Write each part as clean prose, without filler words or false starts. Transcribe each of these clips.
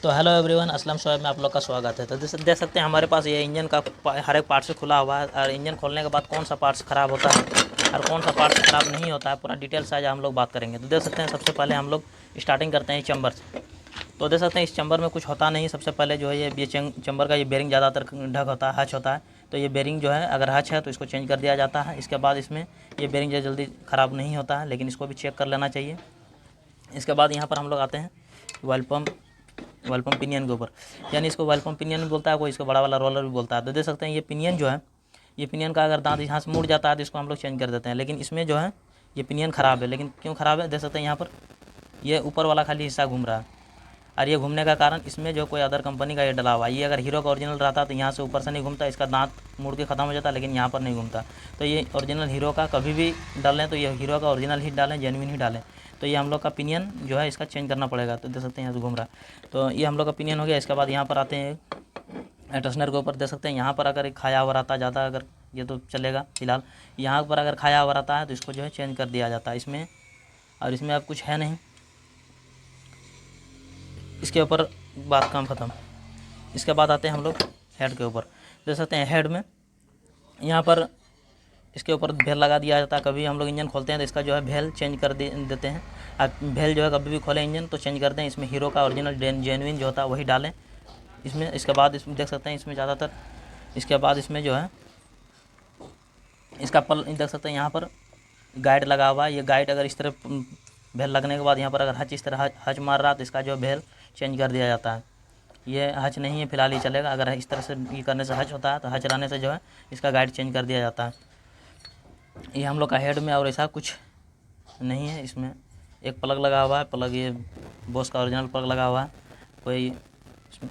तो hello everyone, Aslam Shoaib में आप लोग का स्वागत है। तो देख सकते हैं हमारे पास ये इंजन का हर एक पार्ट से खुला हुआ है और इंजन खोलने के बाद कौन सा पार्ट्स ख़राब होता है और कौन सा पार्ट्स ख़राब नहीं होता है, पूरा डिटेल से आज हम लोग बात करेंगे। तो देख सकते हैं सबसे पहले हम लोग स्टार्टिंग करते हैं चैम्बर से। तो देख सकते हैं इस चैम्बर में कुछ होता नहीं। सबसे पहले जो है ये चैम्बर का ये बेरिंग ज़्यादातर ढक होता है, हच होता है। तो ये बेरिंग जो है अगर हच है तो इसको चेंज कर दिया जाता है। इसके बाद इसमें ये बेरिंग जो जल्दी ख़राब नहीं होता है, लेकिन इसको भी चेक कर लेना चाहिए। इसके बाद यहाँ पर हम लोग आते हैं ऑयल पम्प पिनियन के ऊपर, यानी इसको ऑयल पम्प पिनियन भी बोलता है, कोई इसको बड़ा वाला रोलर भी बोलता है। तो देख सकते हैं ये पिनियन जो है, ये पिनियन का अगर दांत यहाँ से मुड़ जाता है तो इसको हम लोग चेंज कर देते हैं। लेकिन इसमें जो है ये पिनियन ख़राब है। लेकिन क्यों ख़राब है, देख सकते हैं यहाँ पर ये ऊपर वाला खाली हिस्सा घूम रहा है और ये घूमने का कारण इसमें जो कोई अदर कंपनी का ये डला हुआ है। ये अगर हीरो का ओरिजिनल रहता तो यहाँ से ऊपर से नहीं घूमता, इसका दांत मुड़ के ख़त्म हो जाता, लेकिन यहाँ पर नहीं घूमता। तो ये ओरिजिनल हीरो का कभी भी डालें तो ये हीरो का ओरिजिनल ही डालें, जेन्युइन ही डालें। तो ये हम लोग का पिनियन जो है इसका चेंज करना पड़ेगा। तो देख सकते हैं यहाँ से घूम रहा है, तो ये हम लोग का पिनियन हो गया। इसके बाद यहाँ पर आते हैं एटर्सनर के ऊपर। देख सकते हैं यहाँ पर अगर खाया हुआ रहता ज़्यादा, अगर ये तो चलेगा फिलहाल, यहाँ पर अगर खाया हुआ रहता है तो इसको जो है चेंज कर दिया जाता है इसमें। और इसमें अब कुछ है नहीं, इसके ऊपर बात काम ख़त्म। इसके बाद आते हैं हम लोग हेड के ऊपर। देख सकते हैं हेड में यहाँ पर इसके ऊपर भेल लगा दिया जाता है। कभी हम लोग इंजन खोलते हैं तो इसका जो है भेल चेंज कर देते हैं। अब भेल जो है कभी भी खोलें इंजन तो चेंज कर दें। इसमें हीरो का ओरिजिनल जेन्युइन जो होता है वही डालें इसमें। इसके बाद इसमें देख सकते हैं इसमें ज़्यादातर, इसके बाद इसमें जो है इसका देख सकते हैं यहाँ पर गाइड लगा हुआ है। ये गाइड अगर इस तरह भेल लगने के बाद यहाँ पर अगर हच इस तरह हच मार रहा तो इसका जो भेल चेंज कर दिया जाता है। ये हच नहीं है फिलहाल, ये चलेगा। अगर इस तरह से ये करने से हच होता है तो हच रहने से जो है इसका गाइड चेंज कर दिया जाता है। ये हम लोग का हेड में और ऐसा कुछ नहीं है। इसमें एक प्लग लगा हुआ है, प्लग ये बोस का ओरिजिनल प्लग लगा हुआ है कोई इसमें।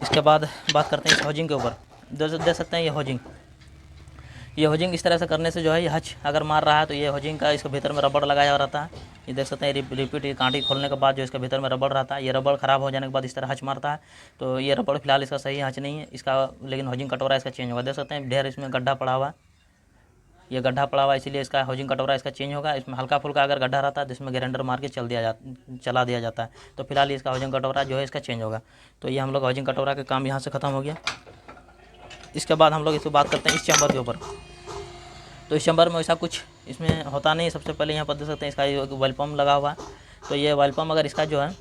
इसके बाद बात करते हैं इस होजिंग के ऊपर। देख सकते हैं ये होजिंग इस तरह से करने से जो है ये हच अगर मार रहा है तो ये होजिंग का इसके भीतर में रबड़ लगाया हुआ रहता है। ये देख सकते हैं रिपीट कांटी खोलने के बाद जो इसके भीतर में रबड़ रहता है, ये रबड़ ख़राब हो जाने के बाद इस तरह हच मारता है। तो ये रबड़ फिलहाल इसका सही हच नहीं है इसका, लेकिन होजिंग कटोरा इसका चेंज होगा। देख सकते हैं ढेर इसमें गड्ढा पड़ा हुआ है, ये गड्ढा पड़ा हुआ है इसीलिए इसका होजिंग कटोरा इसका चेंज होगा। इसमें हल्का फुल्का अगर गड्ढा रहता है तो इसमें ग्राइंडर मार के चला दिया जाता है। तो फिलहाल इसका होजिंग कटोरा जो है इसका चेंज होगा। तो ये हम लोग होजिंग कटोरा का काम यहाँ से ख़त्म हो गया। इसके बाद हम लोग इसको बात करते हैं इस चैम्बर के ऊपर। तो इस चैम्बर में ऐसा कुछ इसमें होता नहीं। सबसे पहले यहाँ पर देख सकते हैं इसका ऑयल पम्प लगा हुआ है। तो ये ऑयल पम्प अगर इसका जो है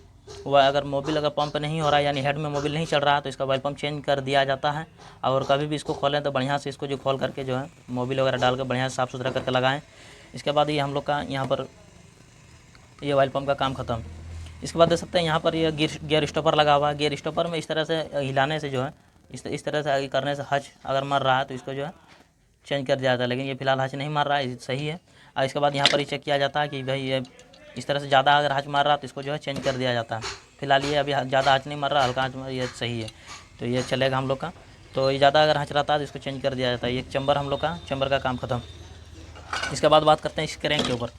वह अगर मोबिल अगर पंप नहीं हो रहा है, यानी हेड में मोबिल नहीं चल रहा है, तो इसका ऑयल पम्प चेंज कर दिया जाता है। और कभी भी इसको खोलें तो बढ़िया से इसको जो खोल करके जो है मोबिल वगैरह डाल के बढ़िया से साफ़ सुथरा करके लगाएं। इसके बाद ये हम लोग का यहाँ पर ये ऑयल पम्प का काम ख़त्म। इसके बाद देख सकते हैं यहाँ पर ये गियर स्टॉपर लगा हुआ है। गियर स्टॉपर में इस तरह से हिलाने से जो है इस तरह से करने से हच अगर मर रहा है तो इसको जो है चेंज कर दिया जाता है। लेकिन ये फिलहाल हच नहीं मार रहा है, सही है। और इसके बाद यहाँ पर ये चेक किया जाता है कि भाई ये इस तरह से ज़्यादा अगर हच मार रहा है तो इसको जो है चेंज कर दिया जाता है। फिलहाल ये अभी ज़्यादा हच नहीं मार रहा, हल्का हच ये सही है, तो ये चलेगा हम लोग का। तो ये ज़्यादा अगर हच रहता है तो इसको चेंज कर दिया जाता है। ये चैम्बर हम लोग का चैम्बर का काम ख़त्म। इसके बाद बात करते हैं इस क्रैंक के ऊपर।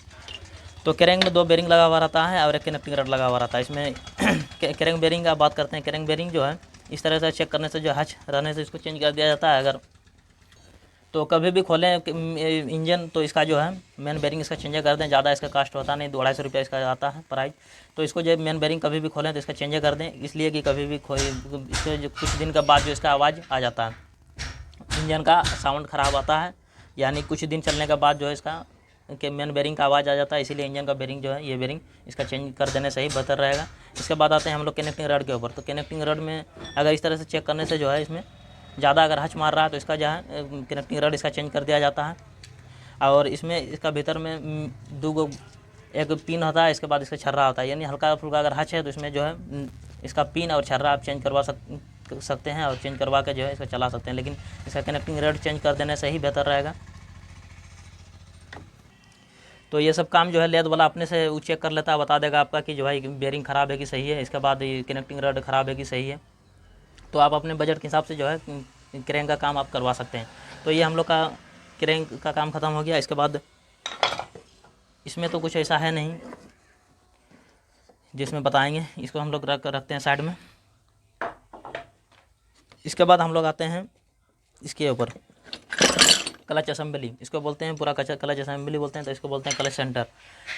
तो क्रैंक में 2 बेरिंग लगा हुआ रहता है और एक कनेक्टिंग रड लगा हुआ रहता है इसमें। क्रैंक बेरिंग का बात करते हैं। क्रैंक बेरिंग जो है इस तरह से चेक करने से जो हच रहने से इसको चेंज कर दिया जाता है। अगर तो कभी भी खोलें इंजन तो इसका जो है मेन बेरिंग इसका चेंज कर दें। ज़्यादा इसका कास्ट होता नहीं, 200-250 रुपया इसका आता है प्राइस। तो इसको जो मेन बेरिंग कभी भी खोलें तो इसका चेंज कर दें, इसलिए कि कभी भी इसके जो कुछ दिन के बाद जो इसका आवाज़ आ जाता है, इंजन का साउंड ख़राब आता है, यानी कुछ दिन चलने के बाद जो है इसका कि मेन बेरिंग का आवाज़ आ जाता है। इसीलिए इंजन का बेरिंग जो है ये बेरिंग इसका चेंज कर देने से ही बेहतर रहेगा। इसके बाद आते हैं हम लोग कनेक्टिंग रड के ऊपर। तो कनेक्टिंग रड में अगर इस तरह से चेक करने से जो है इसमें ज़्यादा अगर हच मार रहा है तो इसका जो है कनेक्टिंग रड इसका चेंज कर दिया जाता है। और इसमें इसका भीतर में 2 एक पिन होता है, इसके बाद इसका छर्रा होता है, यानी हल्का फुल्का अगर हच है तो इसमें जो है इसका पिन और छर्रा आप चेंज करवा सकते हैं और चेंज करवा के जो है इसका चला सकते हैं। लेकिन इसका कनेक्टिंग रड चेंज कर देने से ही बेहतर रहेगा। तो ये सब काम जो है लेद वाला अपने से वो चेक कर लेता है, बता देगा आपका कि जो भाई बेरिंग ख़राब है कि सही है। इसके बाद ये कनेक्टिंग रड ख़राब है कि सही है। तो आप अपने बजट के हिसाब से जो है क्रैंक का काम आप करवा सकते हैं। तो ये हम लोग का क्रैंक का काम ख़त्म हो गया। इसके बाद इसमें तो कुछ ऐसा है नहीं जिसमें बताएंगे, इसको हम लोग रखते हैं साइड में। इसके बाद हम लोग आते हैं इसके ऊपर। क्लच असेंबली इसको बोलते हैं, पूरा क्लच असेंबली बोलते हैं, तो इसको बोलते हैं क्लच सेंटर।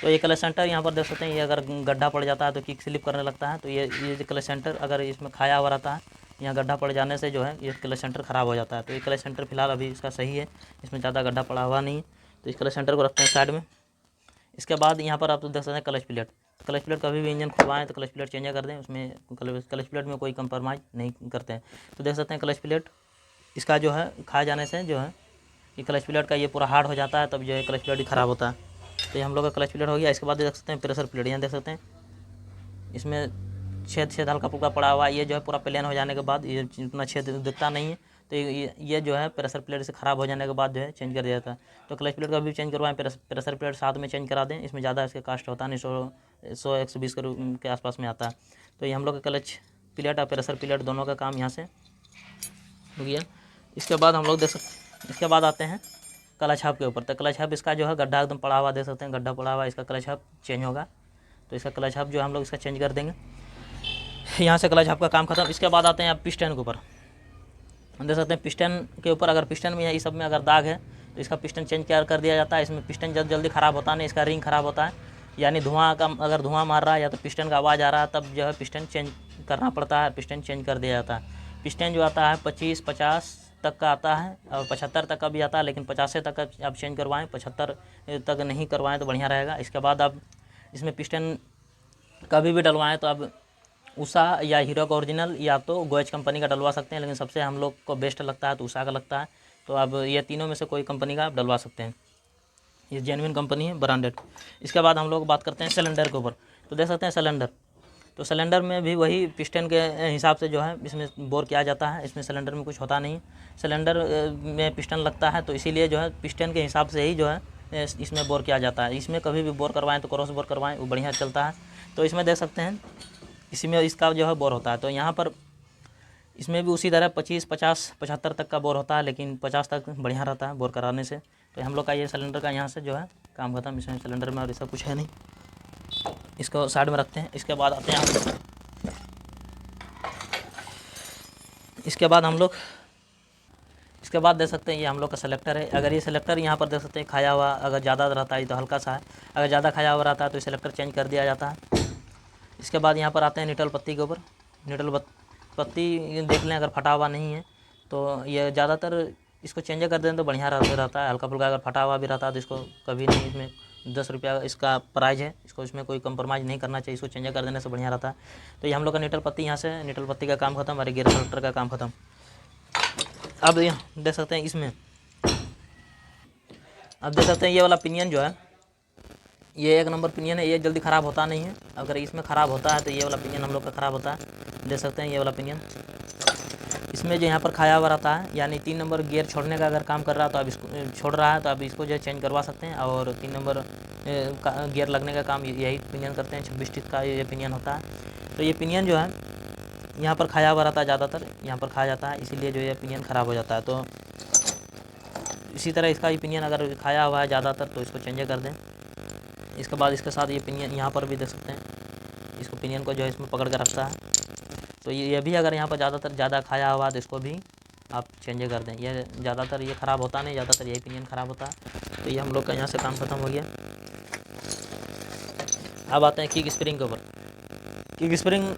तो ये क्लच सेंटर यहाँ पर देख सकते हैं, ये अगर गड्ढा पड़ जाता है तो किक स्लिप करने लगता है, तो ये जो क्लच सेंटर अगर इसमें खाया हुआ रहता है, यहाँ गड्ढा पड़ जाने से जो है ये क्लच सेंटर ख़राब हो जाता है। तो ये क्लच सेंटर फिलहाल अभी इसका सही है, इसमें ज़्यादा गड्ढा पड़ा हुआ नहीं है, तो इस क्लच सेंटर को रखते हैं साइड में। इसके बाद यहाँ पर आप देख सकते हैं क्लच प्लेट। क्लच प्लेट कभी भी इंजन खुलवाएं तो क्लच प्लेट चेंज कर दें, उसमें क्लच प्लेट में कोई कंप्रोमाइज़ नहीं करते हैं। तो देख सकते हैं क्लच प्लेट इसका जो है खा जाने से जो है ये क्लच प्लेट का ये पूरा हार्ड हो जाता है, तब जो है क्लच प्लेट ही ख़राब होता है। तो ये हम लोग का क्लच प्लेट हो गया। इसके बाद देख सकते हैं प्रेशर प्लेट, यहाँ देख सकते हैं इसमें छेद हल्का फुल्का पड़ा हुआ है, ये जो है पूरा प्लेन हो जाने के बाद ये इतना छेद दिखता नहीं है, तो ये जो है प्रेशर प्लेट से ख़राब हो जाने के बाद जो है चेंज कर दिया जाता है। तो क्लच प्लेट का भी चेंज करवाएं, प्रेशर प्लेट साथ में चेंज करा दें, इसमें ज़्यादा इसका कास्ट होता नहीं, 100-120 के आसपास में आता है। तो ये हम लोग का क्लच प्लेट और प्रेशर प्लेट दोनों का काम यहाँ से हो गया। इसके बाद हम लोग देख सकते, इसके बाद आते हैं क्लच हब के ऊपर। तो क्लच हब इसका जो है गड्ढा एकदम पड़ा हुआ देख सकते हैं, गड्ढा पड़ा हुआ, इसका क्लच हब चेंज होगा। तो इसका क्लच हब जो हम लोग इसका चेंज कर देंगे, यहाँ से क्लच हब का काम खत्म। इसके बाद आते हैं आप पिस्टन के ऊपर। देख सकते हैं पिस्टन के ऊपर अगर पिस्टन में इस सब में अगर दाग है तो इसका पिस्टन चेंज कर दिया जाता है। इसमें पिस्टन जल्दी ख़राब होता नहीं, इसका रिंग ख़राब होता है, यानी धुआं का अगर धुआं मार रहा है या तो पिस्टन का आवाज़ आ रहा है तब जो है पिस्टन चेंज करना पड़ता है, पिस्टन चेंज कर दिया जाता है। पिस्टन जो आता है 25-50 तक का आता है और 75 तक का भी आता है, लेकिन 50 तक का आप चेंज करवाएं, 75 तक नहीं करवाएं तो बढ़िया रहेगा। इसके बाद आप इसमें पिस्टन कभी भी डलवाएं तो आप उषा या हीरो का ओरिजिनल या तो गोएच कंपनी का डलवा सकते हैं, लेकिन सबसे हम लोग को बेस्ट लगता है तो उषा का लगता है। तो अब ये तीनों में से कोई कंपनी का आप डलवा सकते हैं, ये जेन्युइन कंपनी है, ब्रांडेड। इसके बाद हम लोग बात करते हैं सिलेंडर के ऊपर। तो देख सकते हैं सिलेंडर, तो सिलेंडर में भी वही पिस्टन के हिसाब से जो है इसमें बोर किया जाता है, इसमें सिलेंडर में कुछ होता नहीं। सिलेंडर में पिस्टन लगता है तो इसीलिए जो है पिस्टन के हिसाब से ही जो है इसमें बोर किया जाता है। इसमें कभी भी बोर करवाएं तो क्रॉस बोर करवाएं, वो बढ़िया चलता है। तो इसमें देख सकते हैं इसमें इसका जो है बोर होता है, तो यहाँ पर इसमें भी उसी तरह 25, 50, 75 तक का बोर होता है, लेकिन 50 तक बढ़िया रहता है बोर कराने से। तो हम लोग का ये सिलेंडर का यहाँ से जो है काम खत्म। इसमें सिलेंडर में और ऐसा कुछ है नहीं, इसको साइड में रखते हैं। इसके बाद आते हैं इसके बाद देख सकते हैं ये हम लोग का सिलेक्टर है। अगर ये सिलेक्टर यहाँ पर देख सकते हैं खाया हुआ अगर ज़्यादा रहता है तो हल्का सा है, अगर ज़्यादा खाया हुआ रहता है तो सिलेक्टर चेंज कर दिया जाता है। इसके बाद यहाँ पर आते हैं निटल पत्ती के ऊपर। निटल पत्ती देख लें अगर फटा हुआ नहीं है तो ये ज़्यादातर इसको चेंज कर दें तो बढ़िया रहता है। हल्का फुल्का अगर फटा हुआ भी रहता है तो इसको कभी नहीं, इसमें 10 रुपया इसका प्राइस है, इसको इसमें कोई कंप्रोमाइज़ नहीं करना चाहिए, इसको चेंज कर देने से बढ़िया रहता है। तो ये हम लोग का निटल पत्ती, यहाँ से निटल पत्ती का काम खत्म और गियर सेलेक्टर का काम खत्म। अब यहाँ देख सकते हैं इसमें, अब देख सकते हैं ये वाला पिनियन जो है ये 1 नंबर पिनियन है, ये जल्दी ख़राब होता नहीं है। अगर इसमें ख़राब होता है तो ये वाला पिनियन हम लोग का ख़राब होता है। देख सकते हैं ये वाला पिनियन, इसमें जो यहाँ पर खाया हुआ रहता है, यानी 3 नंबर गियर छोड़ने का अगर काम कर रहा है तो आप इसको छोड़ रहा है तो आप इसको जो है चेंज करवा सकते हैं, और 3 नंबर गियर लगने का काम यही पिनियन करते हैं। 26 टीथ का ये पिनियन होता है। तो ये पिनियन जो है यहाँ पर खाया हुआ रहता है, ज़्यादातर यहाँ पर खाया जाता है, इसीलिए जो ये पिनियन ख़राब हो जाता है। तो इसी तरह इसका ये पिनियन अगर खाया हुआ है ज़्यादातर तो इसको चेंज कर दें। इसके बाद इसके साथ ये पिनियन यहाँ पर भी देख सकते हैं, इसको पिनियन को जो है इसमें पकड़ कर रखता है। तो ये भी अगर यहाँ पर ज़्यादा खाया हुआ तो इसको भी आप चेंज कर दें। ये ज़्यादातर ये ख़राब होता नहीं, ज़्यादातर यही पिनियन ख़राब होता है। तो ये हम लोग का यहाँ से काम ख़त्म हो गया। अब आते हैं किक स्प्रिंग के ऊपर। किक स्प्रिंग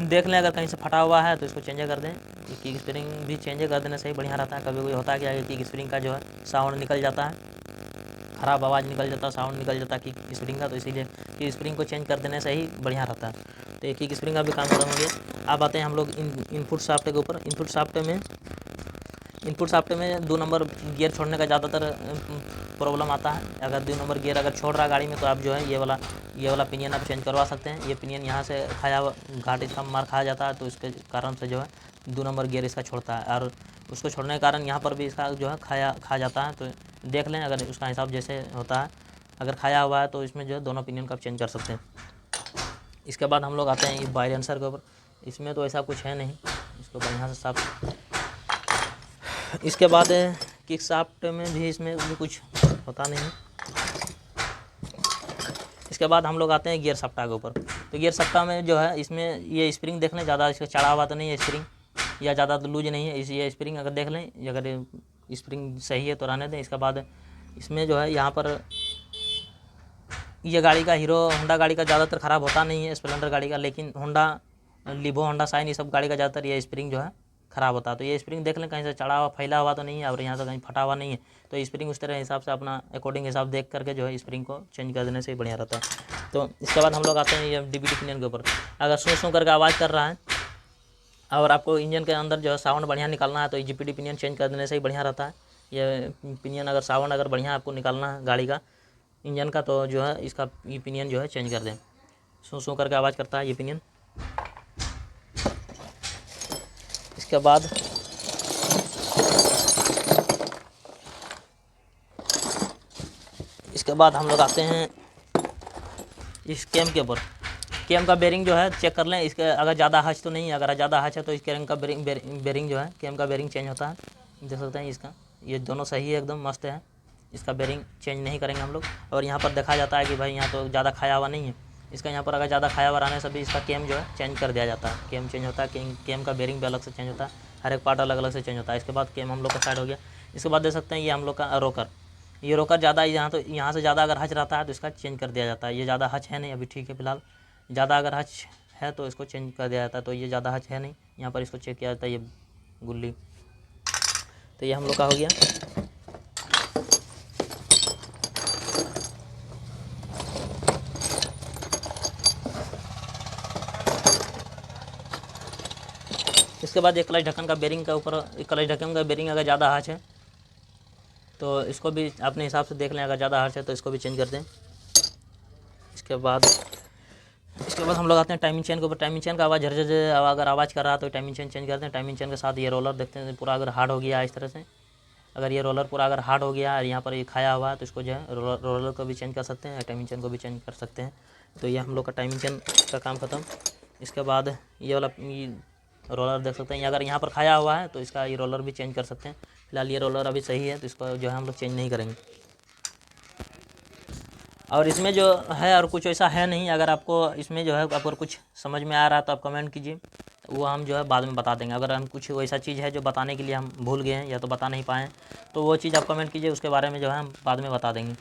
देख लें अगर कहीं से फटा हुआ है तो इसको चेंज कर दें। किक स्प्रिंग भी चेंज कर देने से ही बढ़िया रहता है। कभी कोई होता है क्या कि किक स्प्रिंग का जो है साउंड निकल जाता है, ख़राब आवाज़ निकल जाता है, साउंड निकल जाता है किक स्प्रिंग का, तो इसीलिए किक स्प्रिंग को चेंज कर देने से ही बढ़िया रहता है। तो ये किक स्प्रिंग का भी काम खत्म हो गया। अब आते हैं हम लोग इनपुट शाफ्ट के ऊपर। इनपुट शाफ्ट में 2 नंबर गियर छोड़ने का ज़्यादातर प्रॉब्लम आता है। अगर 2 नंबर गियर अगर छोड़ रहा है गाड़ी में तो आप जो है ये वाला पिनियन आप चेंज करवा सकते हैं। ये पिनियन यहाँ से घाट इसका मार खाया जाता है, तो इसके कारण से जो है 2 नंबर गियर इसका छोड़ता है, और उसको छोड़ने के कारण यहाँ पर भी इसका जो है खा जाता है। तो देख लें अगर उसका हिसाब जैसे होता है, अगर खाया हुआ है तो इसमें जो है दोनों पिनियन का आप चेंज कर सकते हैं। इसके बाद हम लोग आते हैं बाइलेंसर के ऊपर। इसमें तो ऐसा कुछ है नहीं, इसको बढ़िया से साफ। इसके बाद किक शाफ्ट में भी इसमें भी कुछ होता नहीं। इसके बाद हम लोग आते हैं गियर सप्टा के ऊपर। तो गियर सप्टा में जो है इसमें ये स्प्रिंग देख लें, ज़्यादा इसका चढ़ा हुआ तो नहीं है स्प्रिंग, या ज़्यादा तो लूज नहीं है। ये स्प्रिंग अगर देख लें, अगर स्प्रिंग सही है तो रहने दें। इसके बाद इसमें जो है यहाँ पर ये गाड़ी का हीरो होंडा गाड़ी का ज़्यादातर ख़राब होता नहीं है, स्प्लेंडर गाड़ी का, लेकिन होंडा लिवो, होंडा शाइन, ये सब गाड़ी का ज़्यादातर ये स्प्रिंग जो है ख़राब होता है। तो ये स्प्रिंग देख लें कहीं से चढ़ा हुआ फैला हुआ तो नहीं है और यहाँ से कहीं फटा हुआ नहीं है। तो स्प्रिंग उस तरह हिसाब से अपना अकॉर्डिंग हिसाब देख करके जो है स्प्रिंग को चेंज कर देने से ही बढ़िया रहता है। तो इसके बाद हम लोग आते हैं ये डीवीडी पिनियन के ऊपर। अगर सूं करके आवाज़ कर रहा है और आपको इंजन के अंदर जो है साउंड बढ़िया निकालना है तो जीपीडी पिनियन चेंज कर देने से ही बढ़िया रहता है। ये पिनियन अगर साउंड अगर बढ़िया आपको निकालना है गाड़ी का इंजन का तो जो है इसका ये पिनियन जो है चेंज कर दें। सूं करके आवाज़ करता है ये पिनियन। इसके बाद हम लोग आते हैं इस कैम के ऊपर। कैम का बेरिंग जो है चेक कर लें, इसके अगर ज़्यादा हच तो नहीं है, अगर ज़्यादा हच है तो इस कैम का बेरिंग जो है कैम का बेरिंग चेंज होता है। देख सकते हैं इसका ये दोनों सही है, एकदम मस्त है। इसका बेरिंग चेंज नहीं करेंगे हम लोग। और यहाँ पर देखा जाता है कि भाई यहाँ तो ज़्यादा खाया हुआ नहीं है इसका, यहाँ पर अगर ज़्यादा खाया हुआ रहने से भी इसका कैम जो है चेंज कर दिया जाता है। कैम चेंज होता है, कैम का बेरिंग भी अलग से चेंज होता है, हर एक पार्ट अलग अलग से चेंज होता है। इसके बाद कैम हम लोग का साइड हो गया। इसके बाद देख सकते हैं ये हम लोग का रोकर। ये रोकर ज़्यादा यहाँ से ज़्यादा अगर हच रहता है तो इसका चेंज कर दिया जाता है। ये ज़्यादा हच है नहीं अभी, ठीक है फिलहाल। ज़्यादा अगर हच है तो इसको चेंज कर दिया जाता है। तो ये ज़्यादा हच है नहीं, यहाँ पर इसको चेक किया जाता है ये गुल्ली। तो ये हम लोग का हो गया। इसके बाद एक क्लच ढक्कन का बेरिंग का ऊपर, क्लच ढक्कन का बेरिंग अगर ज़्यादा हच है तो इसको भी अपने हिसाब से देख लें, अगर ज़्यादा हच है तो इसको भी चेंज कर दें। इसके बाद हम लोग आते हैं टाइमिंग चेन के ऊपर। टाइमिंग चेन का आवाज़ झरझर अगर आवाज़ कर रहा है तो टाइमिंग चेन चेंज कर दें। टाइमिंग चेन के साथ ये रोलर देखते हैं पूरा अगर हार्ड हो गया इस तरह से, अगर ये रोलर पूरा अगर हार्ड हो गया और यहाँ पर ये खाया हुआ है तो इसको जो है रोलर को भी चेंज कर सकते हैं, टाइमिंग चेन को भी चेंज कर सकते हैं। तो ये हम लोग का टाइमिंग चेन का काम ख़त्म। इसके बाद ये वाला रोलर देख सकते हैं, अगर यहाँ पर खाया हुआ है तो इसका ये रोलर भी चेंज कर सकते हैं। फिलहाल ये रोलर अभी सही है तो इसको जो है हम लोग चेंज नहीं करेंगे। और इसमें जो है और कुछ ऐसा है नहीं। अगर आपको इसमें जो है अगर कुछ समझ में आ रहा है तो आप कमेंट कीजिए, वो हम जो है बाद में बता देंगे। अगर हम कुछ वैसा चीज़ है जो बताने के लिए हम भूल गए हैं या तो बता नहीं पाए तो वो चीज़ आप कमेंट कीजिए, उसके बारे में जो है हम बाद में बता देंगे।